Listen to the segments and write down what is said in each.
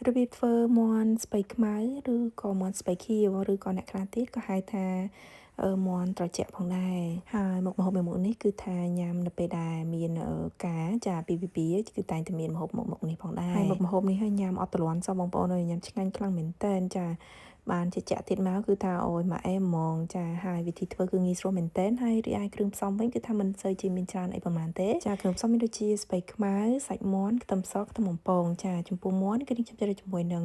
របៀបធ្វើមាន់ស្ពៃខ្មៅឬក៏មាន់ស្ពៃខៀវឬក៏អ្នកខ្លះទៀតក៏ហៅថាមាន់ត្រជាក់ផងដែរហើយមុខម្ហូបមួយមុខនេះគឺថាញ៉ាំនៅពេលដែលមានការចាពីគឺតែងតែមានម្ហូបមុខនេះផងដែរហើយមុខម្ហូបនេះឲ្យញ៉ាំអត់ទ្រាំសោះបងប្អូនអើយញ៉ាំឆ្ងាញ់ខ្លាំងមែនតើចាបានជាក់ទៀតមកគឺថាអូយម៉ាក់អែហ្មងចាហើយវិធីធ្វើគឺងាយស្រួលមែនតើហើយរីឯគ្រឿងផ្សំវិញគឺថាមិនសូវជាមានច្រើនអីប្រហែលទេចាគ្រឿងផ្សំមានដូចជាស្ពៃខ្មៅសាច់មាន់ខ្ទឹមសខ្ទឹមបំពងចាចំពោះមាន់គឺខ្ញុំចូលជាមួយនឹង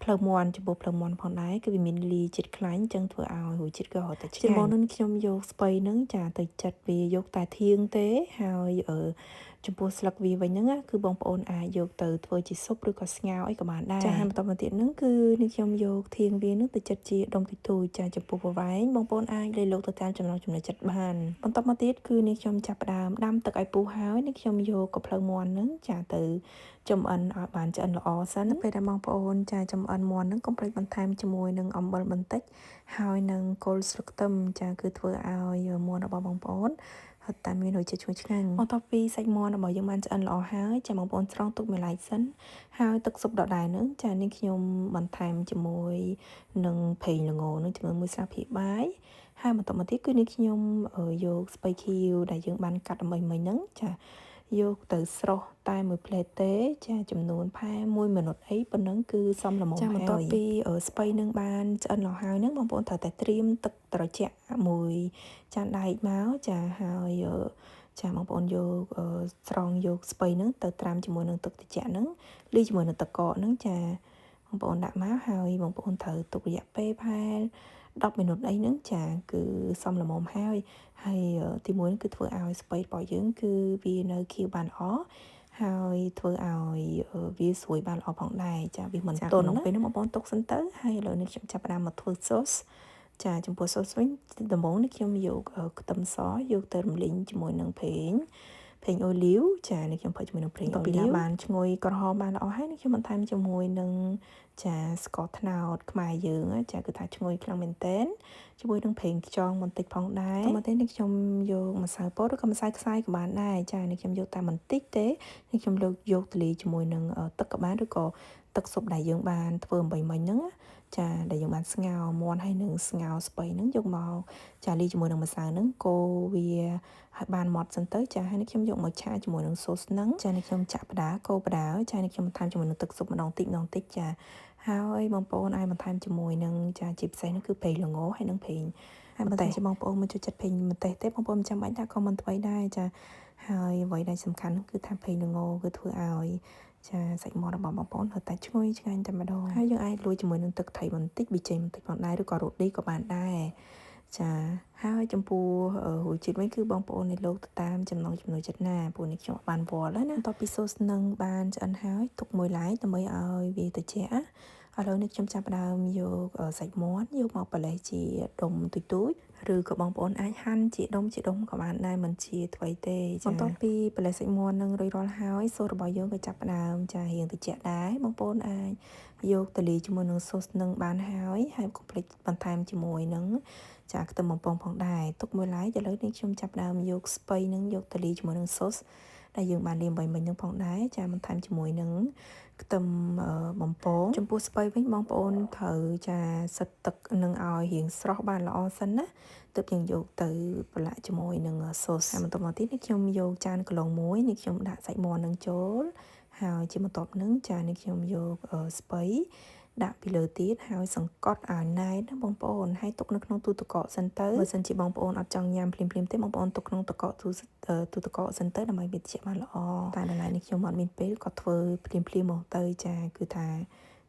ភ្លៅមាន់ចំពោះភ្លៅមាន់ផងដែរគឺវាមានលីជាតិខ្លាញ់ចឹងធ្វើឲ្យរសជាតិក៏រហូតតែឆ្ងាញ់មុននឹងខ្ញុំយកស្ពៃហ្នឹងចាទៅចិតវាយកតែធៀងទេហើយចំពោះស្លឹកវាវិញហ្នឹងគឺបងប្អូនអាចយកទៅធ្វើជាស៊ុបឬក៏ស្ងោរអីក៏បានដែរចាហើយបន្តមកទៀតហ្នឹងគឺនេះខ្ញុំយកធៀងវាហ្នឹងទៅចិតជាដុំតិចតួចចាចំពោះប្រវែងបងប្អូនអាចលៃលកទៅតាមចំណង់ចំណូលចិត្តបានបន្តមកទៀតគឺនេះខ្ញុំចាប់ផ្ដើមដាំទឹកឲ្យពុះហើយនេះខ្ញុំយកកំភ្លើងមាន់ហ្នឹងចាទៅចំអិនឲ្យបានឆ្អិនល្អសិនពេលដែលបងប្អូនចាចំអិនមាន់ហ្នឹងកុំភ្លេចបន្ថែមជាមួយនឹងអំបិលបន្តិចហើយនឹងគល់ស្លឹកខ្ទឹមចាគឺធ្វើឲ្យមាន់របស់បងប្អូនហើយតែមានរសជាតិឈ្ងុយឆ្ងាញ់បន្ទាប់ពីសាច់មាន់របស់យើងបានឆ្អិនល្អហើយចាំបងប្អូនស្រង់ទុកមួយឡែកសិនហើយទឹកស៊ុបដដែលហ្នឹងចានេះខ្ញុំបន្ថែមជាមួយនឹងប្រេងល្ងនឹងជាមួយមួយស្លាបព្រាបាយហើយបន្តមកទៀតគឺនេះខ្ញុំយកស្ពៃខៀវដែលយើងបានកាត់ដើម្បីមិញហ្នឹងចាយកទៅស្រុះតែមួយផ្លែទេចាចំនួនផែ1មីនិតអីប៉ុណ្ណឹងគឺសមល្មមហើយចាបន្ទាប់ពីស្ពៃនឹងបានឆ្អិនល្អហើយហ្នឹងបងប្អូនត្រូវតែត្រៀមទឹកត្រជាក់មួយចានដែកមកចាហើយចាបងប្អូនយកស្រង់យកស្ពៃហ្នឹងទៅត្រាំជាមួយនឹងទឹកត្រជាក់ហ្នឹងលាយជាមួយនឹងទឹកកកហ្នឹងចាបងប្អូនដាក់មកហើយបងប្អូនត្រូវទុករយៈពេលផែ10មីនិតអីហ្នឹងចាគឺសមល្មមហើយទីមួយគឺធ្វើឲ្យស្ពៃរបស់យើងគឺវានៅខៀវបានល្អហើយធ្វើឲ្យវាស្រួយបានល្អផងដែរចាវាមិនទន់ណាពេលនេះបងប្អូនទុកសិនទៅហើយឥឡូវនេះខ្ញុំចាប់ផ្ដើមមកធ្វើសូសចាចំពោះសូសវិញដំបូងនេះខ្ញុំយកខ្ទឹមសយកទៅរំលីងជាមួយនឹងប្រេងអូលីវចានេះខ្ញុំផុសជាមួយនឹងប្រេងអូលីវបានឈ្ងុយក្រហមបានល្អហើយនេះខ្ញុំបន្ថែមជាមួយនឹងចាស្ករត្នោតខ្មែរយើងចាគឺថាឈ្ងុយខ្លាំងមែនទែនជាមួយនឹងប្រេងខ្យងបន្តិចផងដែរមកទេនេះខ្ញុំយកម្សៅពោតឬក៏ម្សៅខ្សាយក៏បានដែរចានេះខ្ញុំយកតែបន្តិចទេនេះខ្ញុំយកទៅលាយជាមួយនឹងទឹកក៏បានឬក៏ទឹកស៊ុបដែលយើងបានធ្វើអំបីមិញហ្នឹងចាដែលយើងបានស្ងោរមាន់ហើយនឹងស្ងោរស្ពៃហ្នឹងយកមកចាលាយជាមួយនឹងម្សៅហ្នឹងកូរវាឲ្យបានម៉ត់សិនទៅចាហើយនេះខ្ញុំយកមកឆាជាមួយនឹងសូសហ្នឹងចានេះខ្ញុំចាក់ផ្ដាកូរបដាចានេះខ្ញុំបន្ថែមជាមួយនឹងទឹកស៊ុបម្ដងតិចចាហើយបងប្អូនអាចបន្ថែមជាមួយនឹងចាជាពិសេសនោះគឺប្រេងល្ងហើយនឹងប្រេងហើយបន្តែជាបងប្អូនមកចូលចិត្តប្រេងម្ទេសទេបងប្អូនមិនចាំបាច់ដាក់ក៏មិនថ្មីដែរចាហើយអ្វីដែលសំខាន់គឺថាប្រេងល្ងគឺធ្វើឲ្យចាសាច់មាន់របស់បងប្អូននៅតែឈ្ងុយឆ្ងាញ់តែម្ដងហើយយើងអាចលួចជាមួយនឹងទឹកត្រីបន្តិចប៊ីចេងបន្តិចផងដែរឬក៏រ៉ូឌីក៏បានដែរចាហើយចំពោះរសជាតិវិញគឺបងប្អូននៅលោកទៅតាមចំណង់ចំណូលចិត្តណាព្រោះនេះខ្ញុំបានវល់ហើយណាបន្ទាប់ពីសូសនឹងបានឆ្អិនហើយទុកមួយឡែកដើម្បីឲ្យវាត្រជាក់ឥឡូវនេះខ្ញុំចាប់ផ្ដើមយកសាច់មាន់យកមកប៉ាឡេសជាដុំទូចៗឬក៏បងប្អូនអាចហាន់ជាដុំក៏បានដែរមិនជាអ្វីទេបន្ទាប់ពីប៉ាឡេសសាច់មាន់នឹងរួចរាល់ហើយសូសរបស់យើងក៏ចាប់ផ្ដើមចារៀងត្រជាក់ដែរបងប្អូនអាចយកទៅលាយជាមួយនឹងសូសនឹងបានហើយកុំភ្លេចបន្ថែមជាមួយនឹងចាខ្ទឹមបំពងផងដែរទុកមួយឡែកឥឡូវនេះខ្ញុំចាប់ផ្ដើមយកស្ពៃនឹងយកទៅលាយជាមួយនឹងសូសដែលយើងបានលាយមិញនឹងផងដែរចាបន្ថែមជាមួយនឹងខ្ទឹមបំពងចំពោះស្ពៃវិញបងប្អូនត្រូវចាសិតទឹកនឹងឲ្យរៀងស្រស់បានល្អសិនណាទើបយើងយកទៅប្រឡាក់ជាមួយនឹងសូសហើយបន្ទាប់មកទៀតនេះខ្ញុំយកចានកន្លងមួយនេះខ្ញុំដាក់សាច់មាន់នឹងចូលហើយជាបន្ទាប់នឹងចានេះខ្ញុំយកស្ពៃដាក់ពីលើទៀតហើយសង្កត់ឲ្យណែនណាបងប្អូនហើយទុកនៅក្នុងទូទឹកកកសិនទៅបើសិនជាបងប្អូនអត់ចង់ញ៉ាំភ្លាមទេបងប្អូនទុកក្នុងទឹកកកទូទឹកកកសិនទៅដើម្បីវាត្រជាក់បានល្អតែដល់នេះខ្ញុំអត់មានពេលក៏ធ្វើភ្លាមមកទៅចាគឺថា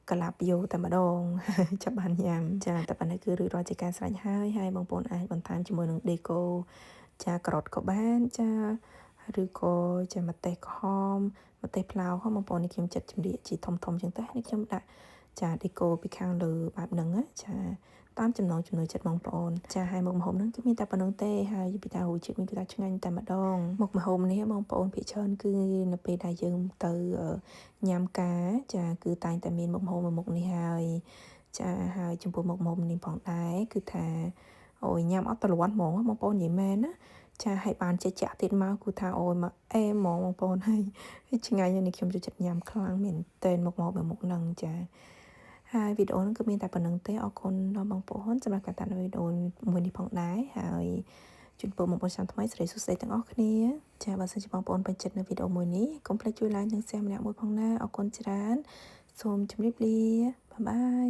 កលាប់យោតែម្ដងចាប់បានញ៉ាំចាតែប៉ុណ្ណេះគឺរួចរាល់ជាការស្រេចហើយបងប្អូនអាចបន្ថែមជាមួយនឹងដេកូចាការ៉ុតក៏បានចាឬក៏ចាម្ទេសក្រហមម្ទេសផ្លាវហ្នឹងបងប្អូននេះខ្ញុំចិត្តចម្រៀកជាធំជាងទៅនេះខ្ញុំដាក់ចាដេកូពីខាងលើបែបហ្នឹងចាតាមចំណង់ចំណូលចិត្តបងប្អូនចាហើយមុខម្ហូបហ្នឹងគឺមានតែប៉ុណ្្នឹងទេហើយពីតារសជាតិវិញគឺថាឆ្ងាញ់តែម្ដងមុខម្ហូបនេះបងប្អូនភាគច្រើនគឺនៅពេលដែលយើងទៅញ៉ាំការចាគឺតែងតែមានមុខម្ហូបមួយមុខនេះហើយចាហើយចំពោះមុខម្ហូបនេះផងដែរគឺថាអូយញ៉ាំអត់ទ្រាំហ្មងបងប្អូននិយាយមែនណា ចាឲ្យបានជាក់ទៀតមកគូថាអូយមកអែហ្មងបងប្អូនហើយឆ្ងាញ់នេះខ្ញុំចូលចិត្តញ៉ាំខ្លាំងមែនទែនមុខហ្នឹងចាហើយវីដេអូហ្នឹងគឺមានតែប៉ុណ្្នឹងទេអរគុណដល់បងប្អូនសម្រាប់ការតាមដានវីដេអូមួយនេះផងដែរហើយជូនពរបងប្អូនឆ្នាំថ្មីសិរីសួស្តីទាំងអស់គ្នាចាបើសិនជាបងប្អូនពេញចិត្តនៅវីដេអូមួយនេះកុំភ្លេចជួយ like និង share ម្នាក់មួយផងណាអរគុណច្រើនសូមជម្រាបលាបាយបាយ